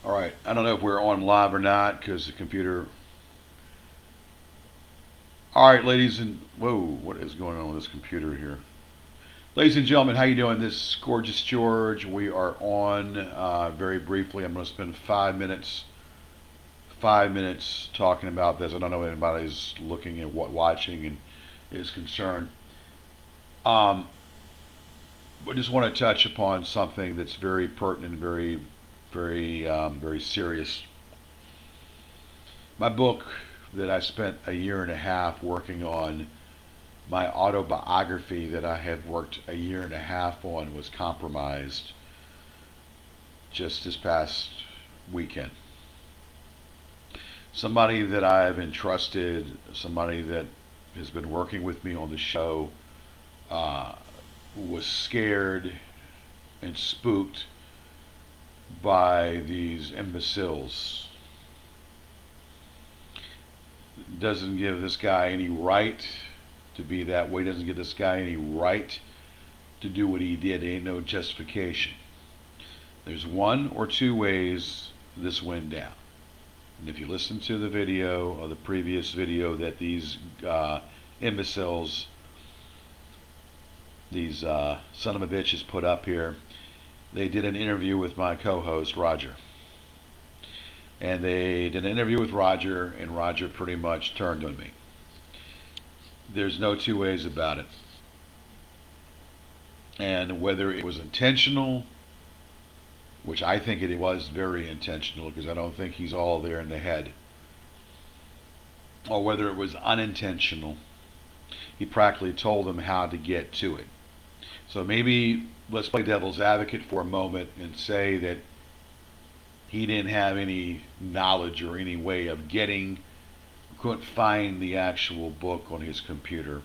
All right, I don't know if we're on live or not because the computer. All right, ladies and whoa, what is going on with this computer here? Ladies and gentlemen, how you doing? This is Gorgeous George. We are on very briefly. I'm going to spend 5 minutes talking about this. I don't know if anybody's looking at what watching and is concerned. Um, I just want to touch upon something that's very pertinent, very serious. My book that I spent a year and a half working on, my autobiography that I had worked a year and a half on, was compromised just this past weekend. Somebody that I've entrusted, somebody that has been working with me on the show, uh, was scared and spooked by these imbeciles. Doesn't give this guy any right to be that way. Doesn't give this guy any right to do what he did. Ain't no justification. There's one or two ways this went down. And if you listen to the video or the previous video that these imbeciles, these son of a bitches put up here, they did an interview with my co-host Roger. And they did an interview with Roger, and Roger pretty much turned on me. There's no two ways about it. And whether it was intentional, which I think it was very intentional because I don't think he's all there in the head, or whether it was unintentional, he practically told them how to get to it. So maybe let's play devil's advocate for a moment and say that he didn't have any knowledge or any way of getting, couldn't find the actual book on his computer.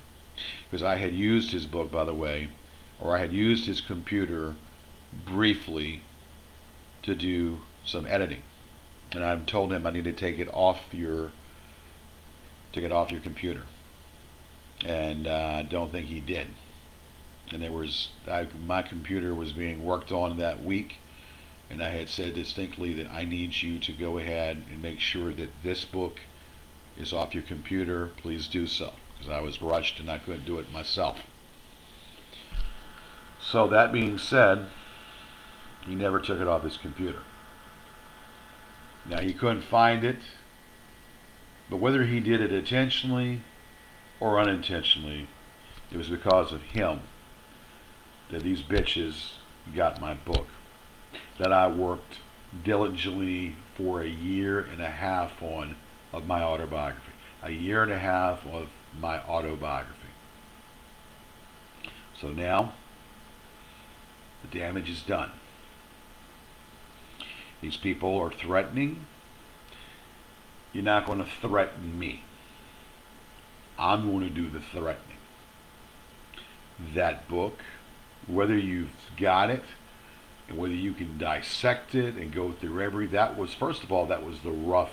Because I had used his book, by the way, or I had used his computer briefly to do some editing. And I told him I need to take it off your computer. And I don't think he did. And my computer was being worked on that week, and I had said distinctly that I need you to go ahead and make sure that this book is off your computer. Please do so, because I was rushed and I couldn't do it myself. So that being said, he never took it off his computer. Now he couldn't find it, but whether he did it intentionally or unintentionally, it was because of him that these bitches got my book that I worked diligently for a year and a half on, of my autobiography. A year and a half of my autobiography. So now the damage is done. These people are threatening. You're not going to threaten me. I'm going to do the threatening. That book, whether you've got it and whether you can dissect it and go through that was, first of all, that was the rough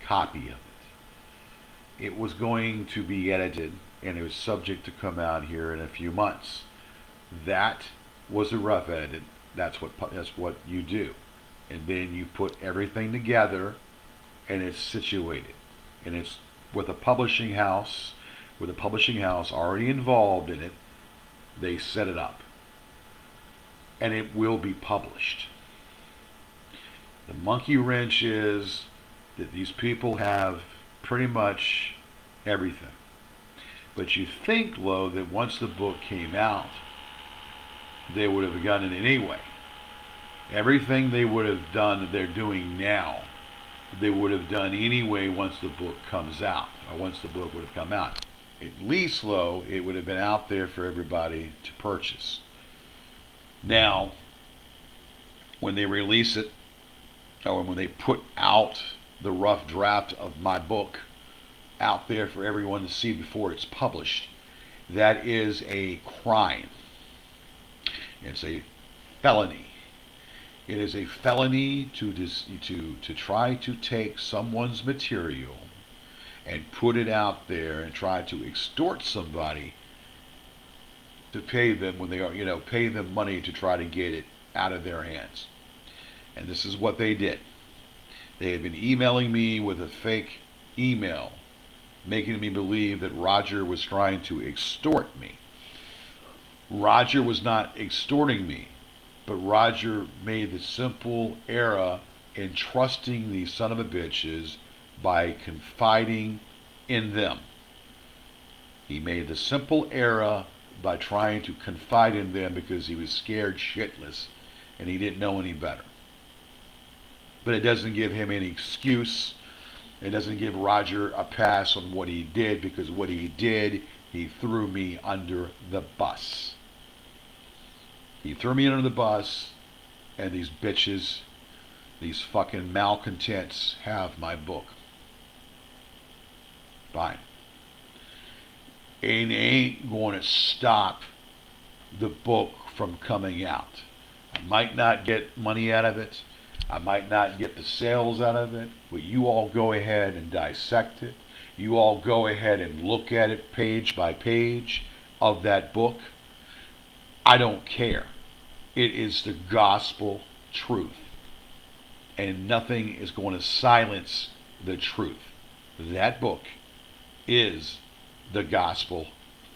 copy of it. It was going to be edited and it was subject to come out here in a few months. That was a rough edit. That's what you do. And then you put everything together and it's situated. And it's with a publishing house, already involved in it. They set it up. And it will be published. The monkey wrench is that these people have pretty much everything. But you think, Lo, that once the book came out, they would have done it anyway. Everything they would have done that they're doing now, they would have done anyway once the book comes out, or once the book would have come out. At least, Lo, it would have been out there for everybody to purchase. Now, when they release it, or when they put out the rough draft of my book out there for everyone to see before it's published, that is a crime. It's a felony. It is a felony to try to take someone's material and put it out there and try to extort somebody to pay them when they are, pay them money to try to get it out of their hands. And this is what they did. They had been emailing me with a fake email, making me believe that Roger was trying to extort me. Roger was not extorting me, but Roger made the simple error in trusting these son of a bitches by confiding in them. He made the simple error by trying to confide in them because he was scared shitless and he didn't know any better. But it doesn't give him any excuse. It doesn't give Roger a pass on what he did, because what he did, he threw me under the bus. He threw me under the bus, and these bitches, these fucking malcontents, have my book. Fine. And they ain't going to stop the book from coming out. I might not get money out of it. I might not get the sales out of it, but you all go ahead and dissect it. You all go ahead and look at it page by page of that book. I don't care. It is the gospel truth. And nothing is going to silence the truth. That book is the gospel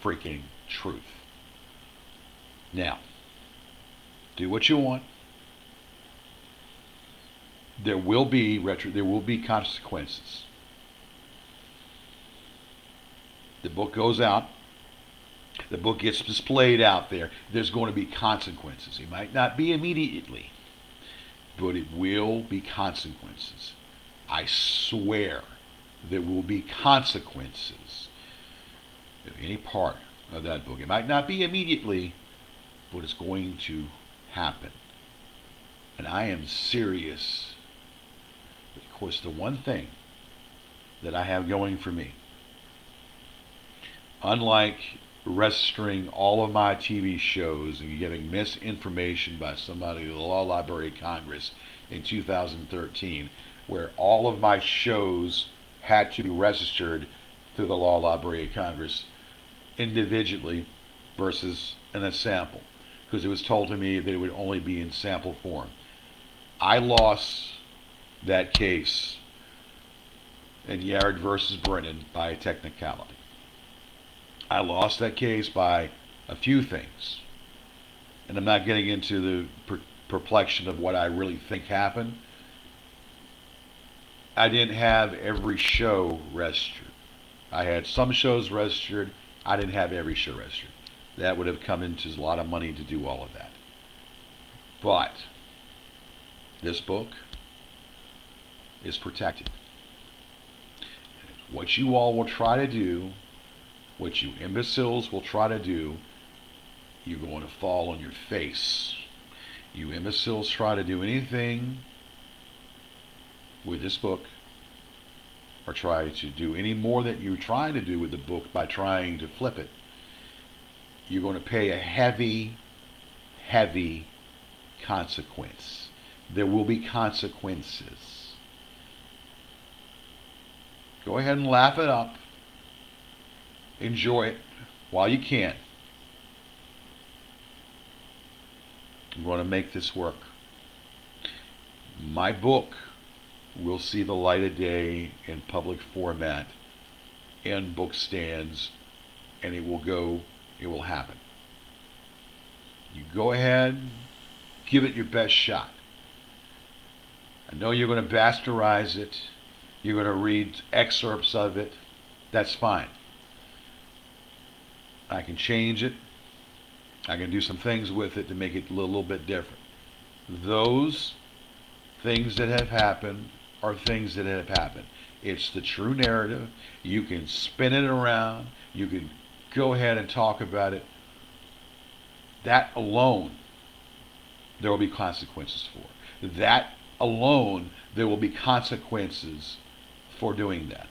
freaking truth. Now, do what you want. There will be consequences. The book goes out. The book gets displayed out there. There's going to be consequences. It might not be immediately, but it will be consequences. I swear there will be consequences of any part of that book. It might not be immediately, but it's going to happen. And I am serious. Of course, the one thing that I have going for me, unlike registering all of my TV shows and getting misinformation by somebody at the Law Library of Congress in 2013, where all of my shows had to be registered through the Law Library of Congress individually versus in a sample, because it was told to me that it would only be in sample form. I lost that case in Yarid versus Brennan by a technicality. I lost that case by a few things. And I'm not getting into the perplexion of what I really think happened. I didn't have every show registered. I had some shows registered. I didn't have every show registered. That would have come into a lot of money to do all of that. But this book is protected. What you all will try to do, what you imbeciles will try to do, you're going to fall on your face. You imbeciles try to do anything with this book, or try to do any more that you're trying to do with the book by trying to flip it, you're going to pay a heavy, heavy consequence. There will be consequences. Go ahead and laugh it up. Enjoy it while you can. I'm going to make this work. My book will see the light of day in public format, in book stands, and it will happen. You go ahead, give it your best shot. I know you're going to bastardize it. You're going to read excerpts of it. That's fine. I can change it. I can do some things with it to make it a little bit different. Those things that have happened are things that have happened. It's the true narrative. You can spin it around. You can go ahead and talk about it. That alone, there will be consequences for. That alone, there will be consequences for doing that.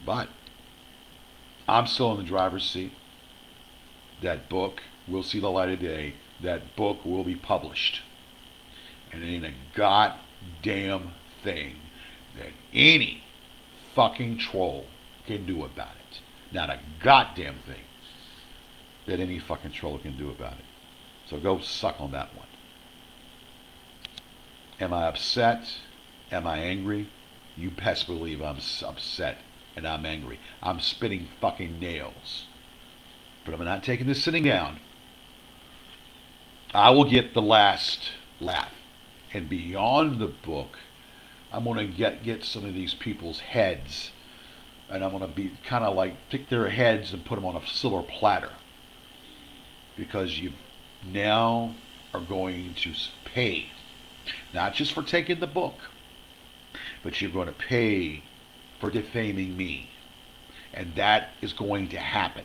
But I'm still in the driver's seat. That book will see the light of day. That book will be published. And it ain't a goddamn thing that any fucking troll can do about it. Not a goddamn thing that any fucking troll can do about it. So go suck on that one. Am I upset? Am I angry? You best believe I'm upset and I'm angry. I'm spitting fucking nails. But I'm not taking this sitting down. I will get the last laugh. And beyond the book, I'm going to get some of these people's heads. And I'm going to be kind of like take their heads and put them on a silver platter. Because you now are going to pay. Not just for taking the book, but you're going to pay for defaming me. And that is going to happen.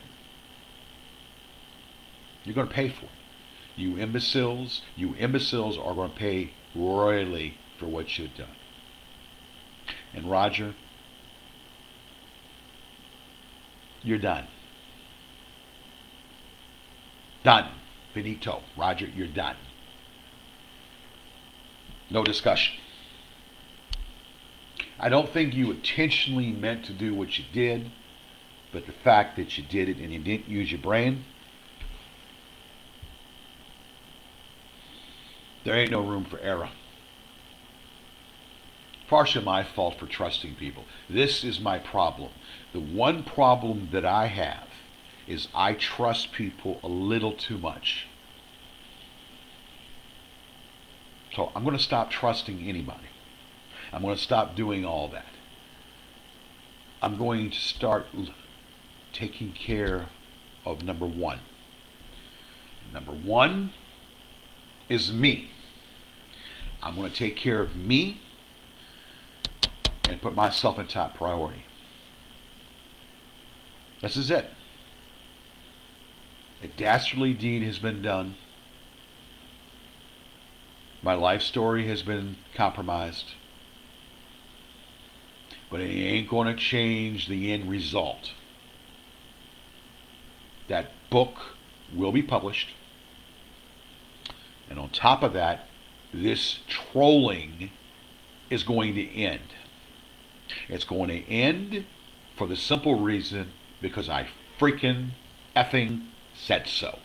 You're going to pay for it. You imbeciles are going to pay royally for what you've done. And Roger, you're done. Done. Finito. Roger, you're done. No discussion. I don't think you intentionally meant to do what you did, but the fact that you did it and you didn't use your brain, there ain't no room for error. Partially my fault for trusting people. This is my problem. The one problem that I have is I trust people a little too much. So I'm going to stop trusting anybody. I'm going to stop doing all that. I'm going to start taking care of number one. Number one is me. I'm going to take care of me and put myself in top priority. This is it. A dastardly deed has been done. My life story has been compromised. But it ain't going to change the end result. That book will be published. And on top of that, this trolling is going to end. It's going to end for the simple reason because I freaking effing said so.